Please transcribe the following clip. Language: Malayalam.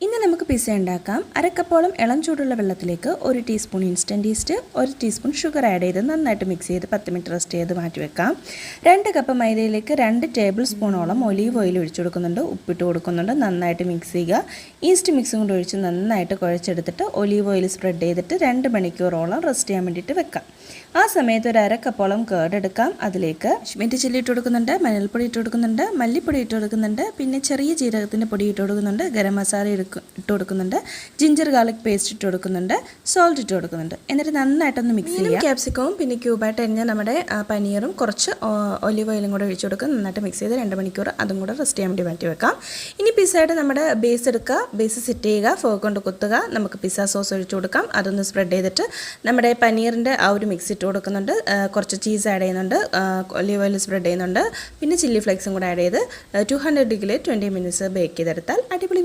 ഇന്ന് നമുക്ക് പിസ്സ ഉണ്ടാക്കാം. അരക്കപ്പോളം ഇളം ചൂടുള്ള വെള്ളത്തിലേക്ക് 1 teaspoon instant east, 1 teaspoon sugar add ചെയ്ത് നന്നായിട്ട് മിക്സ് ചെയ്ത് 10 മിനിറ്റ് റെസ്റ്റ് ചെയ്ത് മാറ്റി വെക്കാം. 2 കപ്പ് മൈദയിലേക്ക് 2 ടേബിൾ സ്പൂണോളം ഒലീവ് ഓയിൽ ഒഴിച്ചു കൊടുക്കുന്നുണ്ട്, ഉപ്പിട്ട് കൊടുക്കുന്നുണ്ട്. നന്നായിട്ട് മിക്സ് ചെയ്യുക. ഈസ്റ്റ് മിക്സും കൂടി ഒഴിച്ച് നന്നായിട്ട് കുഴച്ചെടുത്തിട്ട് ഒലീവ് ഓയിൽ സ്പ്രെഡ് ചെയ്തിട്ട് 2 മണിക്കൂറോളം റെസ്റ്റ് ചെയ്യാൻ വേണ്ടിയിട്ട് വെക്കാം. ആ സമയത്ത് ഒരു അരക്കപ്പോളം കേർഡ് എടുക്കാം. അതിലേക്ക് കാശ്മീരി ചില്ലി ഇട്ട് കൊടുക്കുന്നുണ്ട്, മഞ്ഞൾപ്പൊടി ഇട്ട് കൊടുക്കുന്നുണ്ട്, മല്ലിപ്പൊടി ഇട്ട് കൊടുക്കുന്നുണ്ട്, പിന്നെ ചെറിയ ജീരകത്തിൻ്റെ പൊടി ഇട്ട് കൊടുക്കുന്നുണ്ട്, ഗരം മസാല ഇട്ട് കൊടുക്കുന്നുണ്ട്, ജിഞ്ചർ ഗാർലിക് പേസ്റ്റ് ഇട്ട് കൊടുക്കുന്നുണ്ട്, സോൾട്ട് ഇട്ട് കൊടുക്കുന്നുണ്ട്. എന്നിട്ട് നന്നായിട്ടൊന്ന് മിക്സ് ചെയ്യുക. ക്യാപ്സിക്കവും പിന്നെ ക്യൂബായിട്ട് അരിഞ്ഞ നമ്മുടെ പനീറും കുറച്ച് ഒലിവ് ഓയിലും കൂടെ ഒഴിച്ച് കൊടുക്കുക. നന്നായിട്ട് മിക്സ് ചെയ്ത് 2 മണിക്കൂർ അതും കൂടെ റെസ്റ്റ് ചെയ്യാൻ വേണ്ടി മാറ്റി വെക്കാം. ഇനി പിസ്സയുടെ നമ്മുടെ ബേസ് എടുക്കുക, ബേസ് സെറ്റ് ചെയ്യുക, ഫോർക്ക് കൊണ്ട് കുത്തുക. നമുക്ക് പിസ്സ സോസ് ഒഴിച്ച് കൊടുക്കാം. അതൊന്ന് സ്പ്രെഡ് ചെയ്തിട്ട് നമ്മുടെ പനീറിൻ്റെ ആ ഒരു മിക്സ് ഇട്ട് കൊടുക്കുന്നുണ്ട്, കുറച്ച് ചീസ് ആഡ് ചെയ്യുന്നുണ്ട്, ഒലിവ് ഓയിൽ സ്പ്രെഡ് ചെയ്യുന്നുണ്ട്, പിന്നെ ചില്ലി ഫ്ലേക്സും കൂടെ ആഡ് ചെയ്ത് 200 ഡിഗ്രിയിൽ 20 മിനിറ്റ്സ് ബേക്ക് ചെയ്തെടുത്താൽ അടിപൊളി